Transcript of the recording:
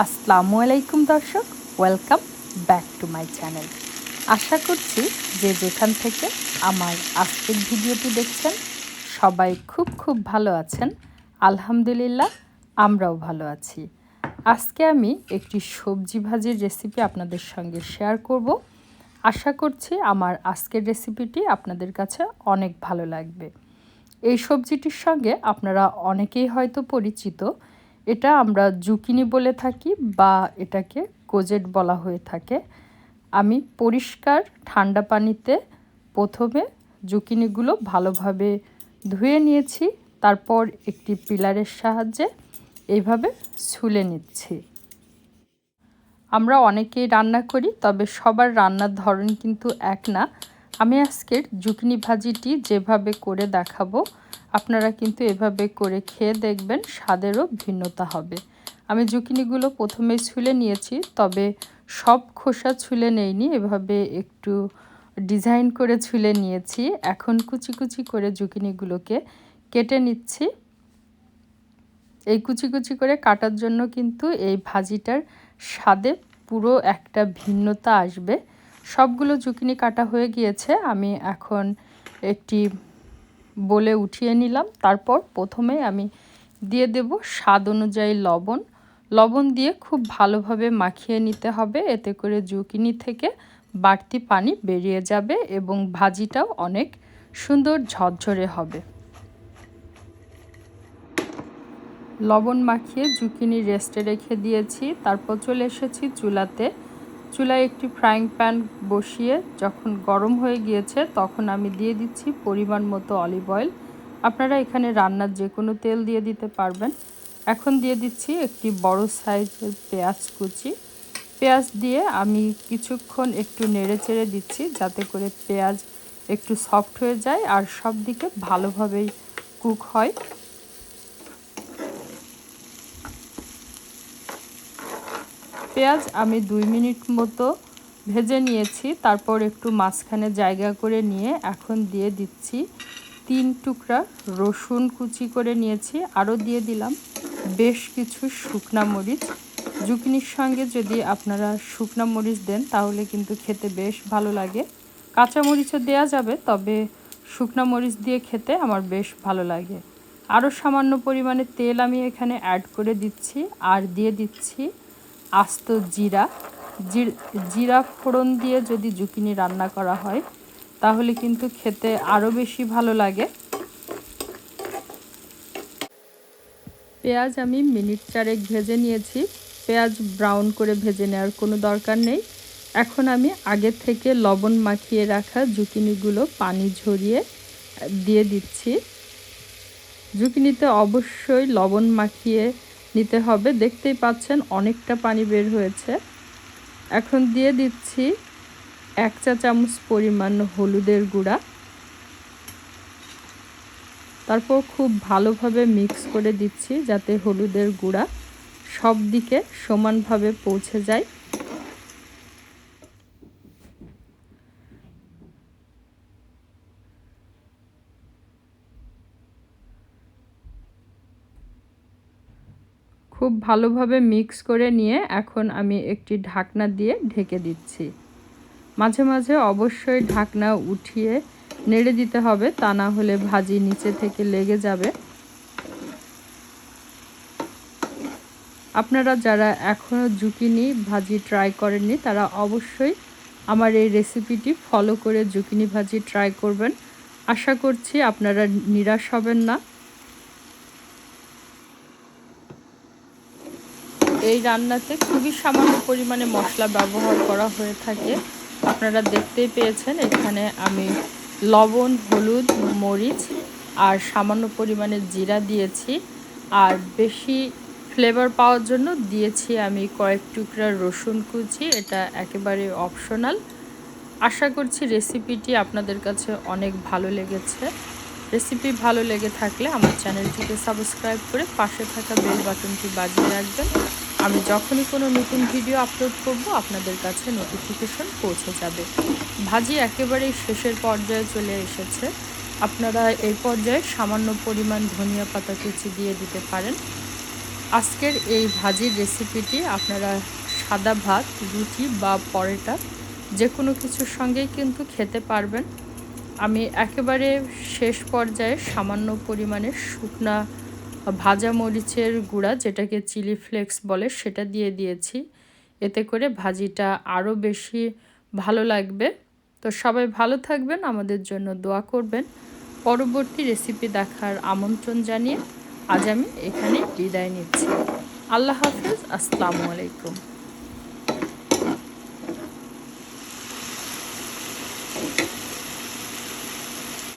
আসসালামু আলাইকুম দর্শক, welcome back to my channel. আশা করছি যে যেখান থেকে আমার আজকের ভিডিওটি দেখছেন সবাই খুব ভালো আছেন। আলহামদুলিল্লাহ, আমরাও ভালো আছি। আজকে আমি একটি সবজি ভাজির রেসিপি আপনাদের সঙ্গে শেয়ার করব। আশা করছি আমার আজকের রেসিপিটি আপনাদের কাছে অনেক ভালো লাগবে। এই সবজিটির সঙ্গে আপনারা অনেকেই হয়তো পরিচিত। এটা আমরা জুকিনি বলে থাকি বা এটাকে কোজেট বলা হয়ে থাকে। আমি পরিষ্কার ঠান্ডা পানিতে প্রথমে জুকিনিগুলো ভালোভাবে ধুয়ে নিয়েছি, তারপর একটি পিলারের সাহায্যে এইভাবে ছুলে নিচ্ছি। আমরা অনেকেই রান্না করি, তবে সবার রান্নার ধরন কিন্তু এক না। আমি আজকের জুকিনি ভাজিটি যেভাবে করে দেখাবো আপনারা কিন্তু এভাবে করে খেয়ে দেখবেন, স্বাদেরও ভিন্নতা হবে। আমি জুকিনিগুলো প্রথমেই ছুলে নিয়েছি, তবে সব খোসা ছুলে নেইনি, এভাবে একটু ডিজাইন করে ছুলে নিয়েছি। এখন কুচি করে জুকিনিগুলোকে কেটে নিচ্ছি। এই কুচি করে কাটার জন্য কিন্তু এই ভাজিটার স্বাদে পুরো একটা ভিন্নতা আসবে। সবগুলো জুকিনি কাটা হয়ে গিয়েছে। আমি এখন একটি বলে উঠিয়ে নিলাম। তারপর প্রথমে আমি দিয়ে দেব স্বাদ অনুযায়ী লবণ দিয়ে খুব ভালোভাবে মাখিয়ে নিতে হবে। এতে করে জুকিনি থেকে বাড়তি পানি বেরিয়ে যাবে এবং ভাজিটাও অনেক সুন্দর ঝরঝরে হবে। লবণ মাখিয়ে জুকিনি রেস্টে রেখে দিয়েছি। তারপর চলে এসেছি চুলায় একটি ফ্রাইং প্যান বসিয়ে যখন গরম হয়ে গিয়েছে তখন আমি দিয়ে দিচ্ছি পরিমাণ মতো অলিভ অয়েল। আপনারা এখানে রান্নার যে কোনো তেল দিয়ে দিতে পারবেন। এখন দিয়ে দিচ্ছি একটি বড় সাইজের পেঁয়াজ কুচি। পেঁয়াজ দিয়ে আমি কিছুক্ষণ একটু নেড়ে চেড়ে দিচ্ছি, যাতে করে পেঁয়াজ একটু সফট হয়ে যায় আর সব দিকে ভালোভাবেই কুক হয়। পেঁয়াজ আমি 2 মিনিট মতো ভেজে নিয়েছি। তারপর একটু মাঝখানে জায়গা করে নিয়ে এখন দিয়ে দিচ্ছি 3 টুকরা রসুন কুচি করে নিয়েছি। আরও দিয়ে দিলাম বেশ কিছু শুকনা মরিচ। জুকিনির সঙ্গে যদি আপনারা শুকনা মরিচ দেন তাহলে কিন্তু খেতে বেশ ভালো লাগে। কাঁচা মরিচও দেওয়া যাবে, তবে শুকনা মরিচ দিয়ে খেতে আমার বেশ ভালো লাগে। আরও সামান্য পরিমাণে তেল আমি এখানে অ্যাড করে দিচ্ছি আর দিয়ে দিচ্ছি আস্ত জিরা ফোড়ন দিয়ে যদি জুকিনি রান্না করা হয় তাহলে কিন্তু খেতে আরও বেশি ভালো লাগে। পেঁয়াজ আমি মিনিট 4 ভেজে নিয়েছি। পেঁয়াজ ব্রাউন করে ভেজে নেওয়ার কোনো দরকার নেই। এখন আমি আগে থেকে লবণ মাখিয়ে রাখা জুকিনিগুলো পানি ঝরিয়ে দিয়ে দিচ্ছি। জুকিনিতে অবশ্যই লবণ মাখিয়ে নিতে হবে। দেখতেই পাচ্ছেন অনেকটা পানি বের হয়েছে। এখন দিয়ে দিচ্ছি 1 চা চামচ পরিমাণ হলুদের গুঁড়া। তারপর খুব ভালোভাবে মিক্স করে দিচ্ছি যাতে হলুদের গুঁড়া সব দিকে সমানভাবে পৌঁছে যায়। খুব ভালোভাবে মিক্স করে নিয়ে এখন আমি একটি ঢাকনা দিয়ে ঢেকে দিচ্ছি। মাঝে মাঝে অবশ্যই ঢাকনা উঠিয়ে নেড়ে দিতে হবে, তা না হলে ভাজি নিচে থেকে লেগে যাবে। আপনারা যারা এখনও জুকিনি ভাজি ট্রাই করেননি তারা অবশ্যই আমার এই রেসিপিটি ফলো করে জুকিনি ভাজি ট্রাই করবেন। আশা করছি আপনারা নিরাশ হবেন না। এই রান্নাতে খুবই সামান্য পরিমাণে মশলা ব্যবহার করা হয়ে থাকে। আপনারা দেখতেই পেয়েছেন এখানে আমি লবণ, হলুদ, মরিচ আর সামান্য পরিমাণে জিরা দিয়েছি। আর বেশি ফ্লেভার পাওয়ার জন্য দিয়েছি আমি কয়েক টুকরা রসুন কুচি। এটা একেবারে অপশনাল। আশা করছি রেসিপিটি আপনাদের কাছে অনেক ভালো লেগেছে। রেসিপি ভালো লেগে থাকলে আমার চ্যানেলটিকে সাবস্ক্রাইব করে পাশে থাকা বেল বাটনটি বাজিয়ে রাখবেন। আমি যখনই কোনো নতুন ভিডিও আপলোড করব আপনাদের কাছে নোটিফিকেশন পৌঁছে যাবে। ভাজি একেবারেই শেষের পর্যায়ে চলে এসেছে। আপনারা এই পর্যায়ে সামান্য পরিমাণ ধনিয়া পাতা কুচি দিয়ে দিতে পারেন। আজকের এই ভাজির রেসিপিটি আপনারা সাদা ভাত, রুটি বা পরোটা যে কোনো কিছুর সঙ্গেই কিন্তু খেতে পারবেন। আমি একেবারে শেষ পর্যায়ে সামান্য পরিমাণে শুকনা ভাজা মরিচের গুঁড়া, যেটাকে চিলি ফ্লেক্স বলে, সেটা দিয়ে দিয়েছি। এতে করে ভাজিটা আরও বেশি ভালো লাগবে। তো সবাই ভালো থাকবেন, আমাদের জন্য দোয়া করবেন। পরবর্তী রেসিপি দেখার আমন্ত্রণ জানিয়ে আজ আমি এখানে বিদায় নিচ্ছি। আল্লাহ হাফেজ, আসসালামু আলাইকুম।